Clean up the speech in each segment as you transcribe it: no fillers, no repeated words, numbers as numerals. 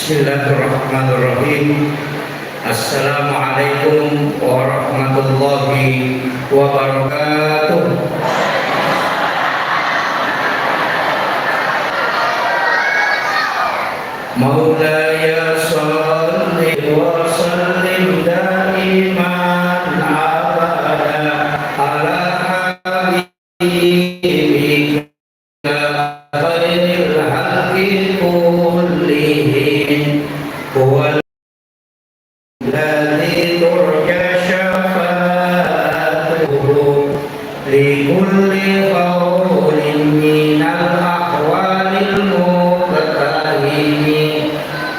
Bismillahirrahmanirrahim. Assalamualaikum warahmatullahi wabarakatuh. Maulaya shalli wa sallim daiman abada ala habibika khairil halqi kullihim huwal ladzi turja syafa'atuhu li kulli qawlin minal ahwalil muqtahimi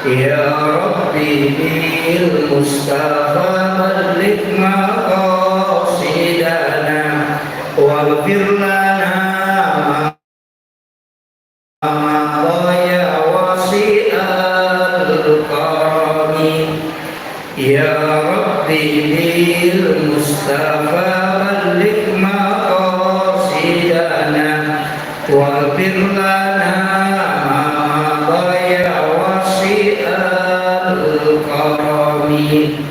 ya rabbi bil mustafa balligh maqasidana waghfir lana ya rabbi bil mustafa balligh maqasidana waghfir lana ma dhaya wasi'al karami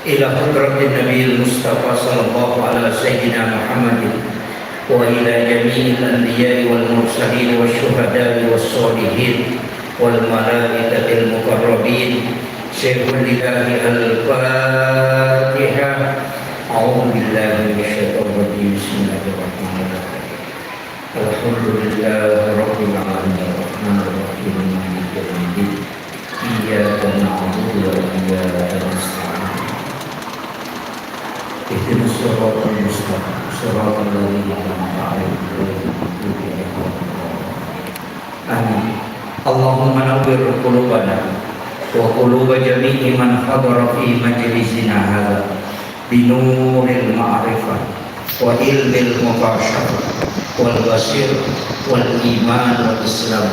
ila hadratin nabiyil mustafa sallallahu ala sayyidina Muhammadin wa ila jami'il anbiya'i wal mursalin wasyuhada'i wassalihin wal malaikatil muqarrabin. Syekhul lillahi al-Fatihah. A'udzu billahi minasyaitonir rajim. Bismillahirrahmanirrahim. Alhamdulillahi rabbil alamin arrahmanir rahim maliki yaumiddin. Iyyaka na'budu wa iyyaka nasta'in. Ihdinas siratal mustaqim, siratal ladzina an'amta 'alaihim ghairil maghdubi 'alaihim waladdallin. Amin. Allahumma nawwir qulubana wa quluba jami'i man hadara fi majlisina hadza binuril ma'rifah wa ilmil mukashafah wal basir wal iman wal islam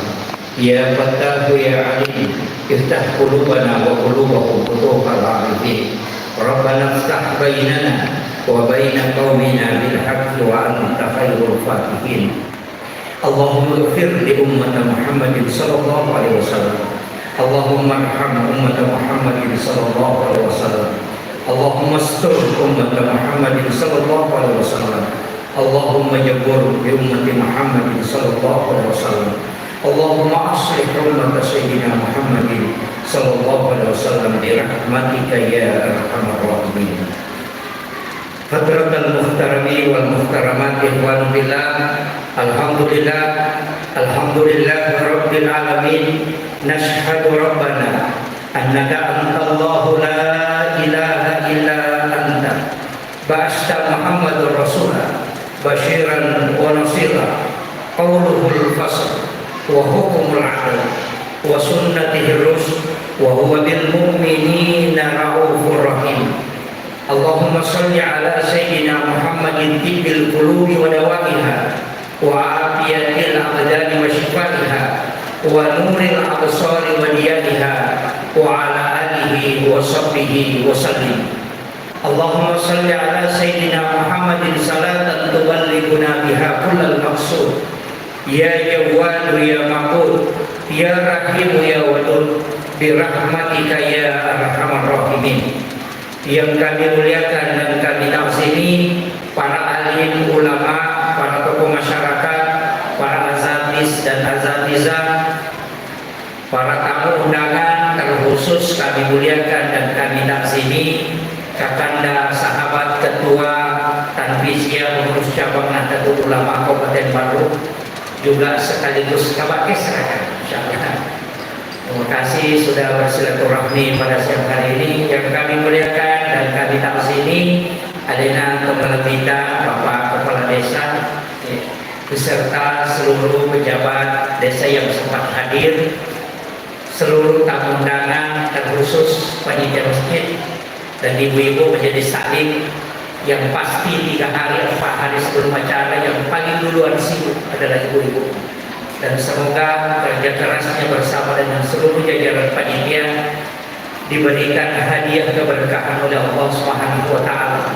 ya fattahu ya alim iftah qulubana wa qulubahum futuhal arifin rabbana iftah bainana wa baina qaumina bil haqqi wa anta khairul fatihin. Allahumma ighfir li ummati Muhammadin sallallahu alaihi wasallam. Allahumma arham ummata Muhammadin sallallahu alaihi wasallam. Allahumma astur ummata Muhammadin sallallahu alaihi wasallam. Allahumma jabur bi ummati Muhammadin sallallahu alaihi wasallam. Allahumma aslih ummata sayyidina Muhammadin sallallahu alaihi wasallam bi rahmatika ya arhamar rahimin. Hadratal muhtarami wal muhtaramat ikhwan billah. Alhamdulillah, alhamdulillah rabbil alamin. Nashhadu rabbana annaka antallahu la ilaha illa anta ba'asta Muhammadur Rasulullah basyiran wa nasira qawluhul fasl wa hukumul adl wa sunnatihir rusul wa huwa bil mu'minina raufur rahim. Allahumma salli ala sayyidina Muhammadin tibbil qulubi wa dawaiha wa afiyatil abdani wa shifaiha wa nuril absari wa diyaiha wa ala alihi wa sahbihi wa sallim. Allahumma salli ala sayyidina Muhammadin salatan tuballighuna biha kullal maqsud ya jawwadu ya maqud ya rahim ya wadud bi rahmatika ya arhamar rahimin. Yang kami muliakan dan kami taksimi para alim ulama, para tokoh masyarakat, para azatis dan azatizah, para tamu undangan, terkhusus kami muliakan dan kami taksimi Kakanda sahabat ketua Tanfiziyah pengurus cabang Nahdlatul Ulama Kabupaten Bandung, juga sekaligus kabakes insyaallah. Terima kasih sudah bersilaturahmi pada siang hari ini. Yang kami muliakan dan kami taksimi adanya kepala kita, Bapak Kepala Desa, beserta seluruh pejabat desa yang sempat hadir, seluruh tamu undangan, terkhusus panitia masjid dan ibu-ibu majelis taklim yang pasti 3 hari 4 hari sebelum acara yang paling duluan sibuk adalah ibu-ibu. Dan semoga kerja kerasnya bersama dengan seluruh jajaran panitia diberikan hadiah keberkahan oleh Allah Subhanahu wa taala,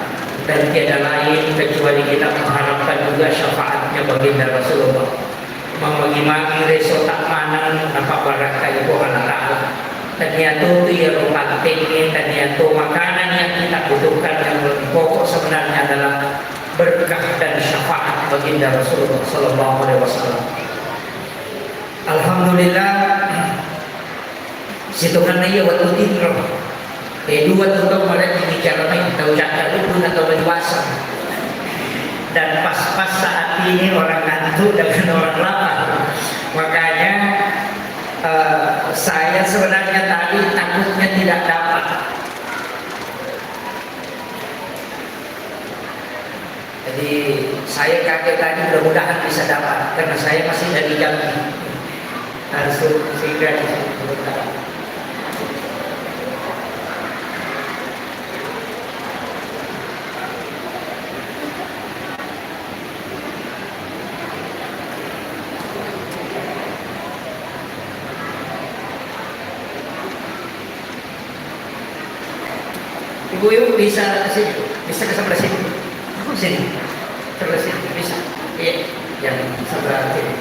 dan tiada lain kecuali kita mengharapkan juga syafaatnya baginda Rasulullah. Magi-magi reso tak manan apa barakah ibu anak ternyata itu ya pentingnya, ternyata makanan yang kita butuhkan yang lebih pokok sebenarnya adalah berkah dan syafaat baginda Rasulullah Sallallahu Alaihi Wasallam. Alhamdulillah, situngan ia waktu tinggal. Dua tahun mereka bicara main tahu cakap itu atau dewasa. Dan pas-pas saat ini orang ngantuk dengan orang lapar, makanya saya sebenarnya tadi takutnya tidak dapat. Jadi saya kaget tadi, mudah-mudahan bisa dapat karena saya masih dari Jambi harus sehingga disebutkan. Ibu-ibu bisa ke sini, bisa ke sebelah sini, sini, sebelah sini, bisa, iya, yang sebelah sini.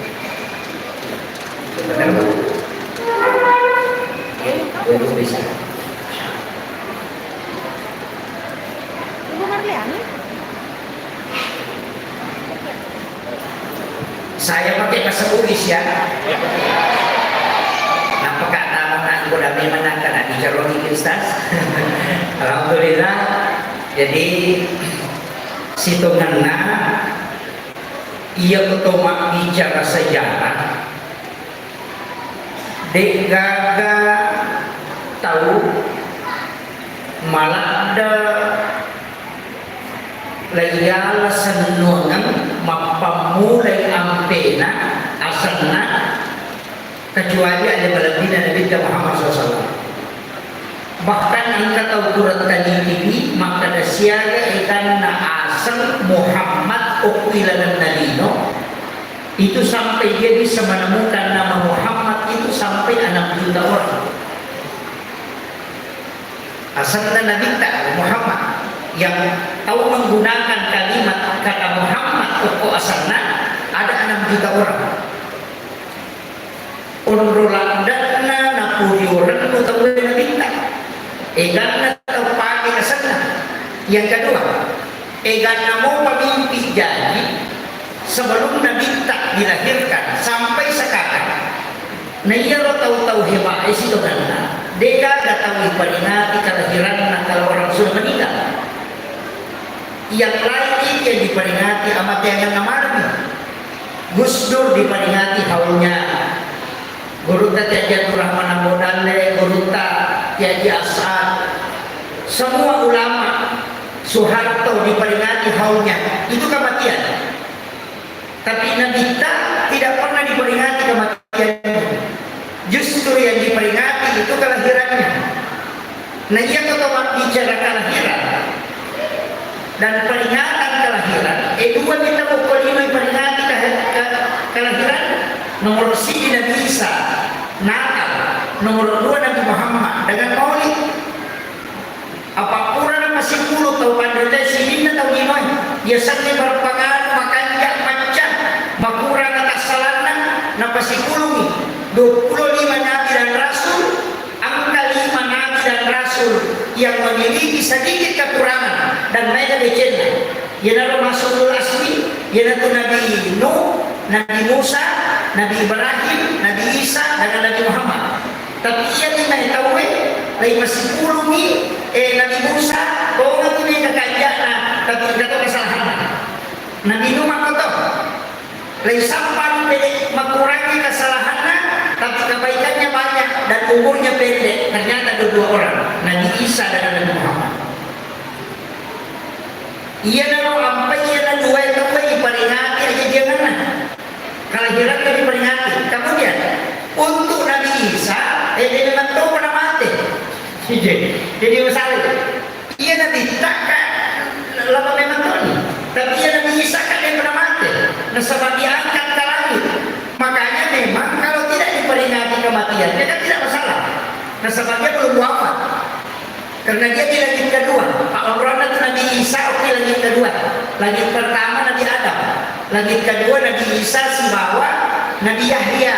Benar bu? Ibu bisa. Ibu Marliani? Saya pakai bahasa Bugis ya. Apakah tamangan udah memang akan dijalani Ustaz? Alhamdulillah. Jadi situnganna ia ketoma bicara sejarah. Dek gaga tahu malah ada layala senungan mapamulai ampena asana kecuali ada baladina Nabi Muhammad SAW. Bahkan angkat ukuran tadi ini maka ada siaga ikan na asal Muhammad ukwilan Nalino itu sampai dia bisa menemukan nama Muhammad itu sampai 6 juta orang. Asalnya Nabi Muhammad yang tahu menggunakan kalimat kata Muhammad pokok asalnya ada 6 juta orang. Unrulandana Napoleon atau Nabi Egan atau pagi kesana. Yang kedua, Egan mau pemimpin jadi sebelum Nabi tak dilahirkan sampai sekarang. Nah ia lo tahu-tahu hebat itu kan? Deka gak tahu diperingati kelahiran kalau orang sudah meninggal. Yang lain ini yang diperingati amat yang ngamarni. Gus Dur diperingati haulnya. Guruta Tiaji Rahman Abodale, Guruta Tiaji Asad, semua ulama Soeharto diperingati haulnya, itu kematian. Tapi Nabi tidak pernah diperingati kematiannya. Justru yang diperingati itu kelahirannya. Nah ia kalau bicara kelahiran dan peringatan kelahiran, dua kita mau peringati kelahiran. Nomor sini Nabi Isa, Natal. Nomor 2 Nabi Muhammad dengan Maulid. Apa kurang masih puluh tahu pandai sini atau gimana? Ya sangat berpengaruh makan jak macam. Makurang atas salana, napa si puluh 25 Nabi dan Rasul, angka 5 Nabi dan Rasul yang memiliki sedikit kekurangan dan mereka becena. Ya lalu masuk asli, ya lalu Nabi Nuh, Nabi Musa, Nabi Ibrahim, Nabi Isa, dan Nabi Muhammad. Tapi ia tidak tahu lagi masih puluh ni Nabi Musa, bawa tu dia kekajaan, tapi tidak tahu kesalahan. Nabi Nuh makotoh, lagi sampai pendek mengurangi kesalahannya, tapi kebaikannya banyak dan umurnya pendek. Ternyata ada 2 orang, Nabi Isa dan Nabi Muhammad. Ia nalu ampai ia nalu dua itu diperingati aja dia mana? Kelahiran itu diperingati. Kemudian untuk Nabi Isa, dia memang tahu pernah mati. Jadi masalah. Ia Nabi takkan lama memang tahu. Tapi ia Nabi Isa kan dia pernah mati. Nah sebab diangkat ke langit. Makanya memang kalau tidak diperingati kematian, dia kan tidak masalah. Nah sebab dia belum wafat. Karena dia di langit kedua. Pak Imran itu Nabi Isa, oke langit kedua. Langit pertama Nabi Adam. Langit kedua Nabi Isa si bawah Nabi Yahya.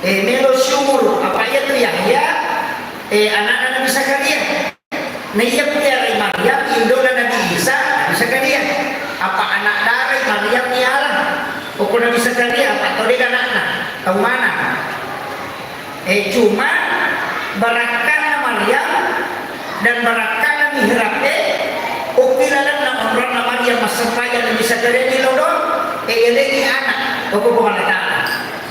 Melo syumur. Apa itu Yahya? anak Nabi Zakaria. Nah iya dari Maryam, Indola Nabi Isa, Nabi Zakaria. Apa anak dari Maryam ni Allah? Pokok Nabi Zakaria, apa tahu dia anaknya? Tahu mana? Cuma barakana Maryam dan barakana mihrabnya. Ukilalan na orang na Maryam masampaya Nabi Zakaria di lodon. Lagi anak. Pokok pengalatan.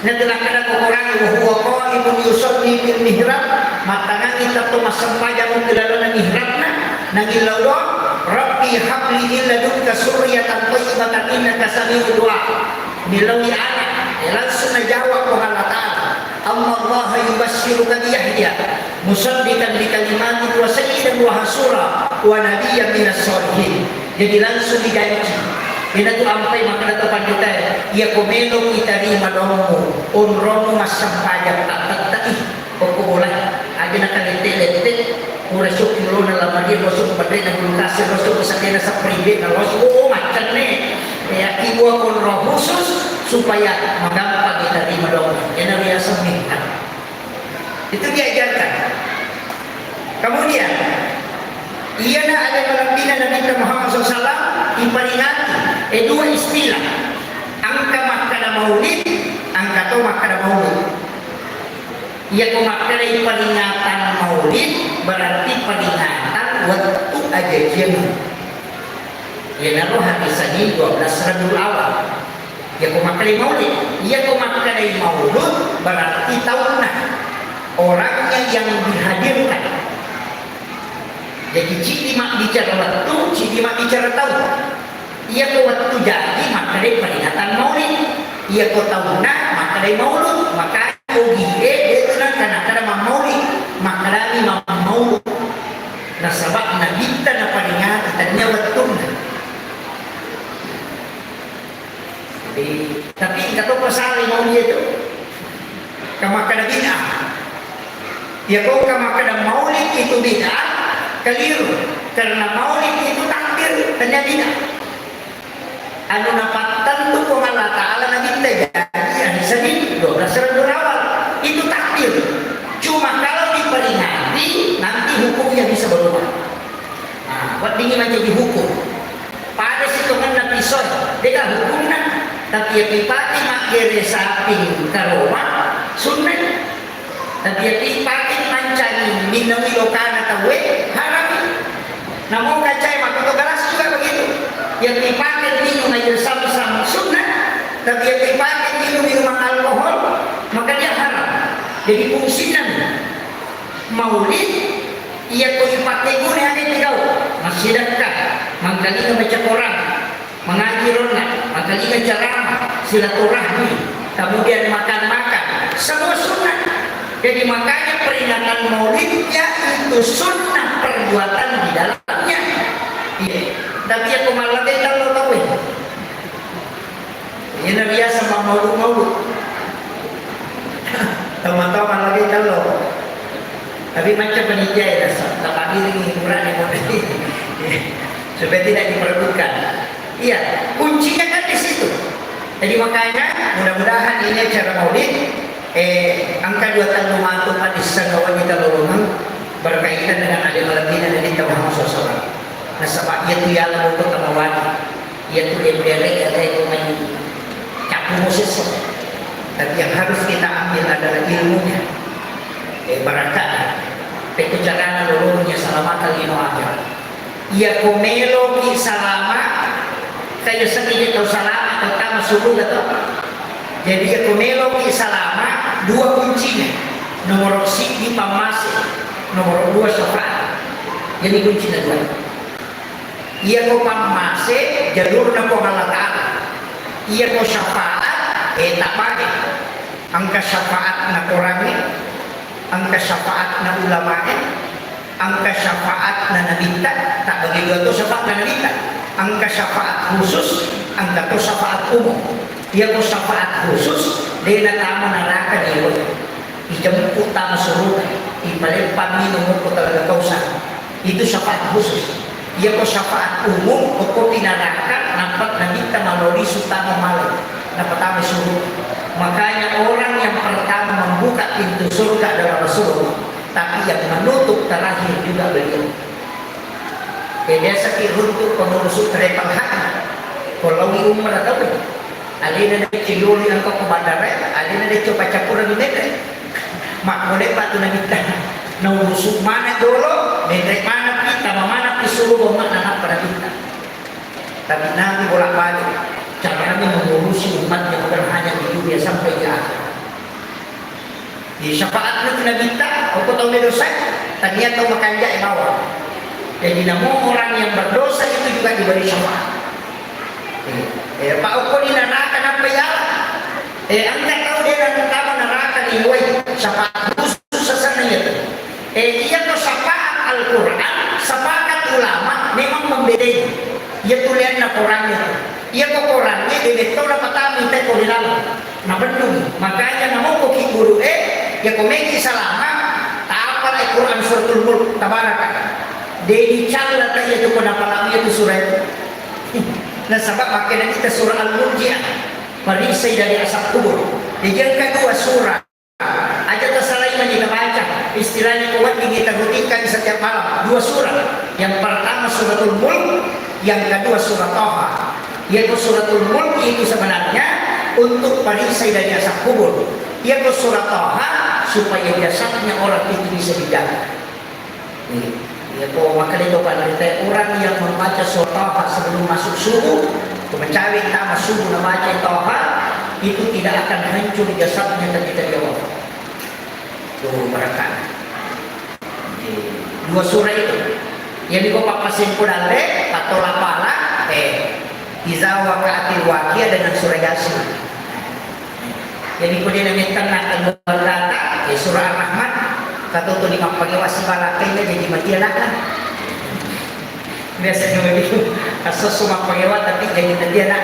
Natilakana ko Quran wa huwa qa'imun yusalli fil mihrab matangan kita to masampaya mo kilala ng mihrab na nangilaw do rabbi habli min ladunka suryatan thayyibatan innaka sami'ud du'a nilawi anak langsung najawab ko Allah Ta'ala Allah yubassiruka bi Yahya musaddiqan bi kalimatin wa sayyidan wa hasura wa nabiyyan minas sholihin. Jadi langsung dijanji ina tu ampai makna tu pandita ia komelo kita di madomo onrono masampaya tak pokok olah aja nak lete ura sok kilo na lamadi rosok padre na kulkas rosok sakena sa pribe na rosok macam ni ya ibu kon roh khusus supaya magampang kita di madomo ina riya semihan itu diajarkan. Kemudian ia na ada malapina Nabi Muhammad SAW diperingati dua istilah angka makna maulid angka to makna maulid. Ia ko makna peringatan maulid berarti peringatan waktu aja jam ya naruh hadis ini 12 Rabiul Awal. Ia ko makna maulid ia ko makna maulud berarti tahunan orangnya yang dihadirkan. Jadi cima bicara waktu, cima bicara tahun. Ia ko waktu jadi maka dari peringatan maulid. Ia ko tahunan maka dari maulud. Maka ugi itu karena maulid maka dari maulud. Nah sebab nabi kita na peringatan tanya waktu. Tapi kata pasal maulid itu kamakana bid'ah. Ia ko kamakana maulid itu bid'ah. Keliru karena maulid itu takbir tanya tidak anu napat tentu ko Allah Ta'ala nabi jadi sedih 12 Rabiul Awal itu takbir cuma kalau diperingati nanti hukumnya bisa berubah. Nah buat dingin aja dihukum pada situ kan nabi soy dia hukumnya tapi ya pipati makere saping karoma sunnah tapi ya pipati mancani minawi lokana tawe namun kacai maka gelas juga begitu yang dipakai minum air sama-sama sunnah tapi yang dipakai minum alkohol maka dia haram. Jadi fungsinya maulid ia kau dipakai guna yang tidak masih dekat mengkali baca Quran mengaji ronak mengkali ceramah silaturahmi kemudian makan-makan semua sunnah. Jadi makanya peringatan maulidnya itu sunnah perbuatan di dalamnya. Iya. Tapi aku malah tidak tahu. Ini biasa maulud. Teman-teman lagi tahu. Tapi macam penitia ya, tak hadir ini kurang emosi. Supaya tidak diperebutkan. Iya, kuncinya kan di situ. Jadi makanya mudah-mudahan ini acara maulid angka 2 tahun mematuh hadis sanggawan kita lolongan berkaitan dengan ada malapina dari Muhammad SAW. Nah sebab itu ialah untuk kemauan yaitu emberek atau itu capu musis. Tapi yang harus kita ambil adalah ilmunya. Barakat itu caranya lolongnya selama kali no aja. Ia komelo ki salama kayak sedikit atau salama atau tama subuh atau jadi ia komelo ki salama dua kuncinya nomor di pamasi nomor 2 syafaat jadi kuncinya dua ia ko pamasi jalur na ko Allah Ta'ala ia ko syafaat tak pakai angka syafaat na orangnya angka syafaat na ulama angka syafaat na nabita tak bagi dua itu syafaat na nabita angka syafaat khusus angka to syafaat umum ia ko syafaat khusus dia natama neraka dia dijemput tama surga ipalempan minum ko talaga kausan itu syafaat khusus ia ko syafaat umum ko pinaraka nampak nabita malori sutama malam dapat surga. Makanya orang yang pertama membuka pintu surga adalah Rasulullah tapi yang menutup terakhir juga beliau. Dia sakit untuk pengurus terepal hati. Kalau di umur atau apa? Alina dia ciyuli angkau ke bandara, alina dia coba campur lagi mete. Mak boleh patu nak kita. Nurusuk mana dulu, mete mana kita, mana disuruh bawa anak pada kita. Tapi nanti bolak balik. Caranya mengurusi umat yang bukan hanya di dunia sampai di akhir. Di syafaat itu Nabi kita, aku tahu dia dosa, tadinya tahu makan jai bawah. Jadi namun orang yang berdosa itu juga diberi syafaat. Pak Uko di neraka apa ya? Anda tahu dia dan pertama neraka di luar syafaat khusus sesananya itu. Ia tuh syafaat Al-Quran, syafaat ulama memang membedai. Ia tulisan Qurannya. Ia kok Qurannya dia betul apa tak minta kau di dalam. Nah betul. Makanya namun kau guru ya kau mesti selama tak apa Al-Quran suratul Mulk tabaraka. Dia cakap tak ia tu kenapa lama itu surah itu. Nah sebab makanya kita surah Al-Murji'ah perisai dari asap kubur. Yang kedua surah aja tersalah iman kita baca istilahnya kuat kita rutinkan setiap malam. Dua surah. Yang pertama suratul Mulk, yang kedua surah Taha. Yaitu suratul Mulk itu sebenarnya untuk perisai dari asap kubur. Yaitu surah Taha supaya jasadnya orang itu bisa dijaga. Ya kok makanya itu kan orang yang membaca surah Taha sebelum masuk subuh, mencari tamat subuh membaca Taha itu tidak akan hancur jasadnya ketika dia wafat. Tuh mereka. Dua surah itu. Yang dikopak pasin kudale atau lapala Iza waqa'atil waqi'ah dengan surah Yasin. Jadi kemudian yang tengah al-Data surah Ar-Rahman. Satu tu lima pagi wasi balakainya jadi mati anak. Biasanya begitu. Asal semua pegawai tapi jadi mati anak.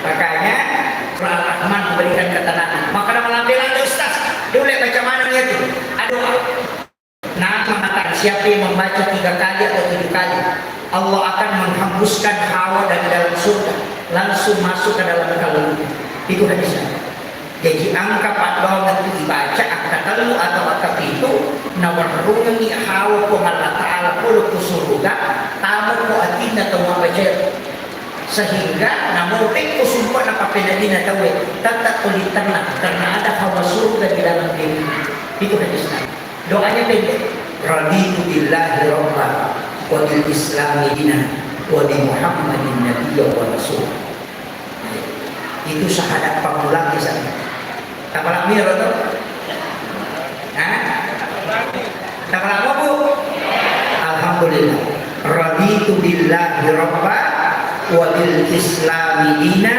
Makanya surah Al-Rahman memberikan ketenangan. Maka malam bilang Ustaz, dia boleh baca mana itu? Aduh. Nah mengatakan siapa yang membaca 3 kali atau 7 kali, Allah akan menghembuskan hawa dari dalam surga, langsung masuk ke dalam kalungnya. Itu hadisnya. Jadi angka 4 itu dibaca angka 3 atau angka 7 nawarungi hawa ko Allah Ta'ala puluh kusuruga tamu ko atina atau mabaca sehingga namutin ko sumpah na papinadina tawe tata kulitan na karena ada hawa surga di dalam diri. Itu hadisnya. Doanya pendek. Raditu billahi rabba wa bil islami dina wa bi Muhammadin nabiyya wa rasul. Itu syahadat pamulang di sana. Tapalah miro tu? Tapalah apa bu? Alhamdulillah. Raditu billahi rabba wa bil islami dina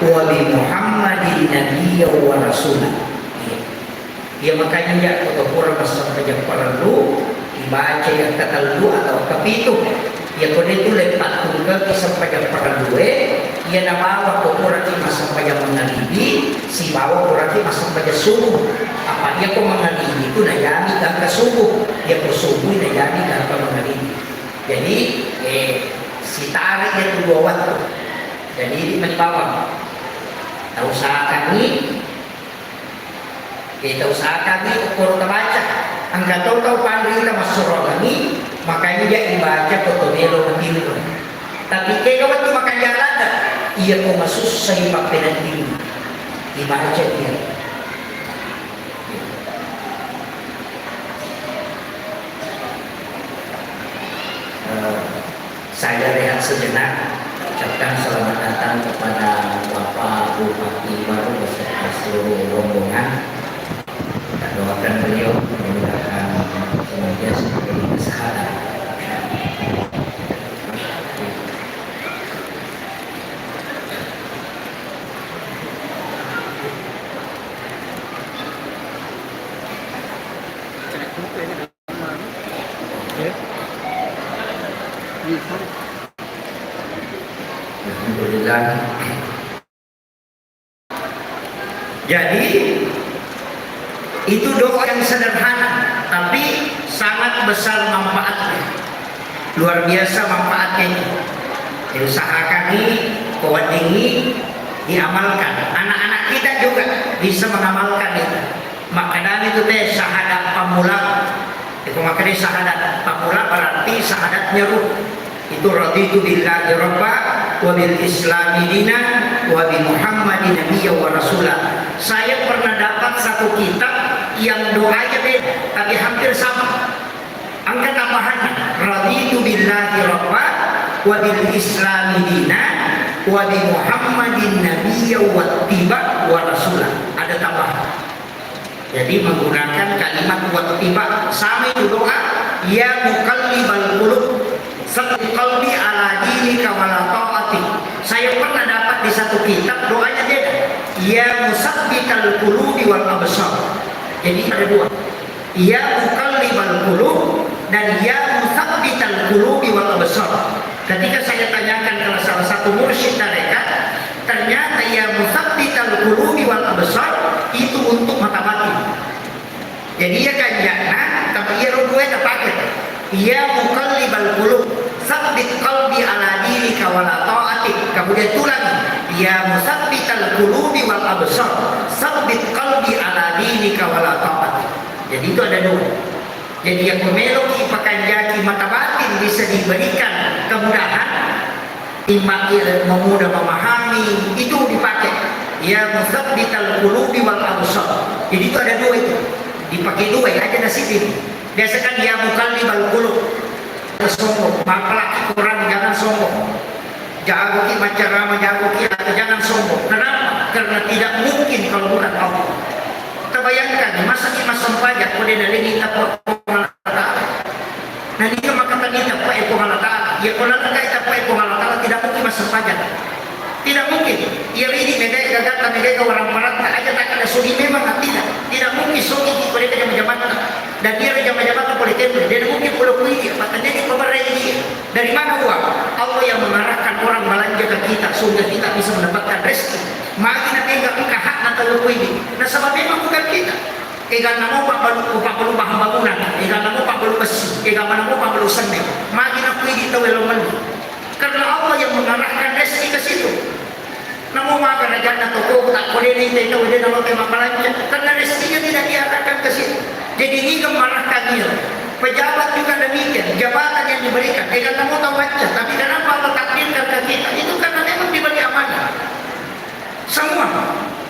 wa bi Muhammadin nabiyya wa rasul. Ya makanya ya kalau kurang sampai jam perlu dibaca yang kata lu atau kepitu. Ya kau itu lepas tunggal sampai jam perlu ya nama waktu kurang sampai jam menghalibi si bawa kurang sampai jam subuh. Apa dia kau menghalibi itu najami dan ke subuh dia bersubuh najami dan ke menghalibi. Jadi si tarik itu 2 waktu. Jadi menbawa tak usah kami kita usahakan ini ukur terbaca. Angkat tahu pandai kita masuk surah ini, makanya dia dibaca fotomelo nanti. Tapi kalau waktu makan jalan, ia kau masuk seimbang dengan diri. Dibaca dia. Saya rehat sejenak. Ucapkan selamat datang kepada Bapak Bupati baru beserta seluruh rombongan. Doakan beliau memudahkan senantiasa sebagai kesehatan. Alhamdulillah. Jadi itu doa yang sederhana tapi sangat besar manfaatnya, luar biasa manfaatnya. Usahakan ini kuat ini diamalkan, anak-anak kita juga bisa mengamalkan itu. Maknanya itu teh syahadat pamula. Itu maknanya syahadat pamula berarti syahadatnya ruh. Itu raditu billahi rabba wa bil islami dina wa bi muhammadin nabiyya wa rasulah. Saya pernah dapat satu kitab yang doanya beda tapi hampir sama. Angka tambahannya raditu billahi rabba wa bil islami dina wa bi muhammadin nabiyya wa tiba wa rasulah. Ada tambahan. Jadi menggunakan kalimat wa tiba sama itu doa ya muqallibal qulub sabit qalbi ala dinika wa la ta'ati. Saya pernah dapat di satu kitab doanya beda ya musabbital qulubi wal absar. Jadi ada dua, ya muqallibal qulub dan ya musabbital qulubi wal absar. Ketika saya tanyakan ke salah satu mursyid tarekat, ternyata ya musabbital qulubi wal absar itu untuk mata batin. Jadi ya kan tapi ya dua paket. Ya muqallibal qulub sabbit qalbi ala dinika wa la ta'atik. Kemudian tulang ya musabbital qulubi wal absar sabbit qalbi ala dinika wa la ta'atik. Jadi itu ada dua. Jadi yang memeloki pekanjaki mata batin bisa diberikan kemudahan, memudah memahami, itu dipakai ya musabbital qulubi wal absar. Jadi itu ada dua itu. Dipakai dua ya aja nasib ini. Biasakan ya muqallibal qulub. Sombong, maka Quran jangan sombong. Jago ki macam ramah jago ki jangan sombong. Kenapa? Karena tidak mungkin kalau bukan Allah. Kita bayangkan masa kita sampaikan pada dari kita nanti kita makan kita Pak Eko Halata. Ya kalau kita Pak Eko Halata tidak mungkin masa sampaikan. Tidak mungkin. Ya ini mereka gagatan mereka orang barat aja tak ada sugi memang tidak. Tidak mungkin sugi mereka jam-jabatan. Dan dia jam-jabatan politik dia mungkin pulau kuih matanya di pemerintah ini. Dari mana uang? Allah yang mengarahkan orang belanja ke kita sehingga kita bisa mendapatkan rezeki. Makin nanti enggak buka hak atau kuih. Nah sebab memang bukan kita. Ikan namo pak balu bahan bangunan, ikan namo pak balu besi, ikan namo pak balu semen. Makin aku ini tahu elomen. Karena Allah yang mengarahkan rezeki ke situ. Namun maka raja toko tak boleh ni tahu dia nama tema belanja karena rezekinya tidak diarahkan ke situ. Jadi ini mengarahkan dia. Pejabat juga demikian, jabatan yang diberikan. Dia kamu tahu baca, tapi kenapa Allah takdirkan ke kita? Itu karena memang diberi amanah. Semua.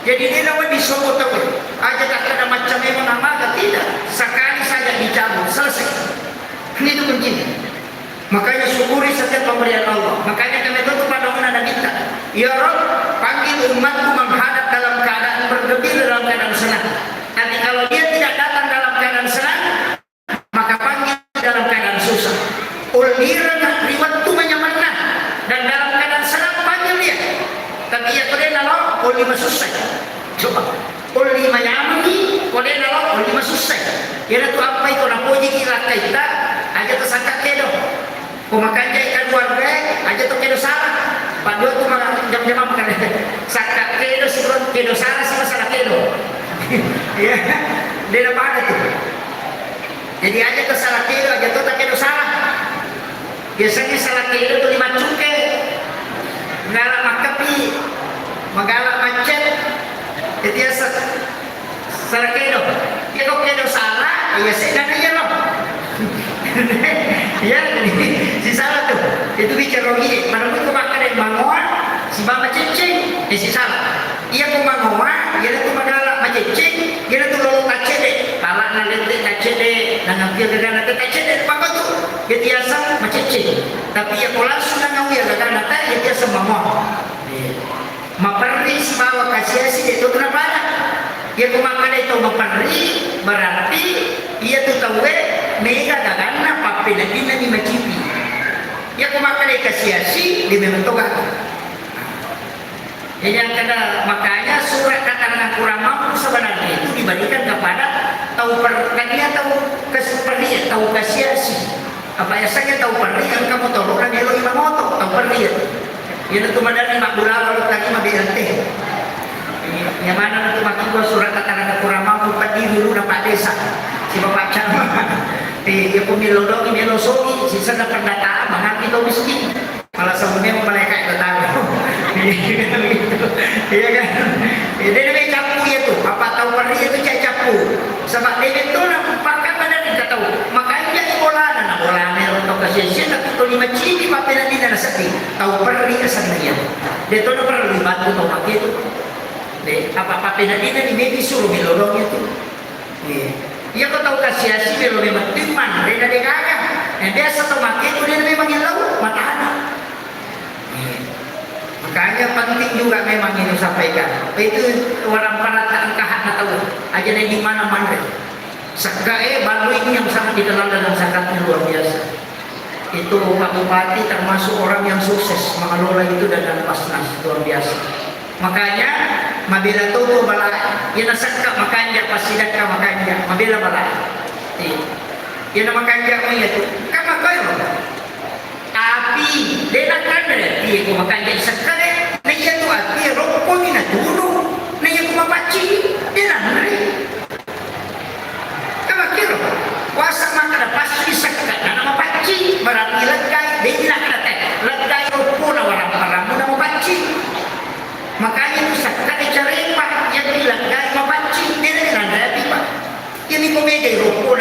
Jadi dia nama disebut tahu. Aja tak ada macam memang amanah tidak. Sekali saja dicabut selesai. Itu kuncinya. Makanya syukuri setiap pemberian Allah. Makanya kami tutup pada mana kita. Ya Rabb, panggil umatku menghadap dalam keadaan bergembira dalam keadaan senang. Nanti kalau dia tidak datang dalam keadaan senang, maka panggil dalam keadaan susah. Ulirana riwat tu menyamanna dan dalam keadaan senang panggil dia. Tapi ya kau nalo ulima susah. Coba. Ulima nyamani, kau nalo ulima susah. Ia tu apa itu nak puji kita kita aja tersangka kedo. Pemakan ikan keluarga aja tu kedo salah. Padahal tu makan jam-jam makan. Sakak kedo sebelum kedo salah sih masalah kedo. Ya, dia dapat ada tu. Jadi aja tu salah kedo aja tu tak kedo salah. Biasanya salah kedo tu 5 cukai. Mengalak makapi, mengalak macet. Jadi salah kedo. Ya kau kedo salah, ya sedang aja loh. Ya, si salah tuh. Itu bicara gini, mana pun makan yang mangoan, si bama cicing, si salah. Ia pun mangoan, ia tu magala macicing, ia tu lolo kacede, pala nanti kacede, nangambil dengan nanti kacede, apa tu? Ia tiasa macicing. Tapi ia pola sudah ngawir dengan nanti ia tiasa mangoan. Maperri si bawa kasih si itu kenapa? Ia kumakan itu maperri, berarti ia tu tahu mega dagana papinagina ni macipi. Ya kumakan ikasiasi di mementoga. Yang kada makanya surat katakan kurang mampu sebenarnya itu diberikan kepada tahu perkania tahu keseperti tahu kasiasi. Apa ya saja tahu perdi yang kamu tahu kan dia lagi moto tahu perdi. Yang itu madani makdula lalu tadi mabirante. Yang mana itu makin surat katakan kurang mampu perdi dulu dapat desa. Si bapak cama. Dia pemilodok ini losoki, sisa dapat data, mengerti kau miskin. Malah sebelumnya mereka itu tahu. Iya kan? Dia namanya capu ya tuh. Apa tahu pergi itu capu. ni macini papel ni na sabi tau perri asal na yan dito na perlu bantu tau makito de apa papel ni na ni maybe suruh milorong itu iya ko tau kasih pero memang timan rena de gaga biasa tau makito dia memang ilaw matahan makanya penting juga memang ini sampaikan itu orang perataan kahat na tahu aja na di mana-mana Sakae Balu ini yang sangat dikenal dengan zakatnya luar biasa. Itu Pak Bupati termasuk orang yang sukses mengelola itu dan Basnas luar biasa. Makanya mabila tuh bala ya nasaka makanya pasidaka makanya mabila bala. Ya makanya itu kama kayo. Tapi dena kadre dia ko makanya sakale na iya tu ati rokko ni na dulu na iya ko mapachi dena nari. Kuasa maka pasti sekat na mapachi berarti legay di nakate legay rupo na warang paramu na mapachi makanya itu sekat cari pak yang dilagay mapachi dia na nanda di pa ini komedi rupo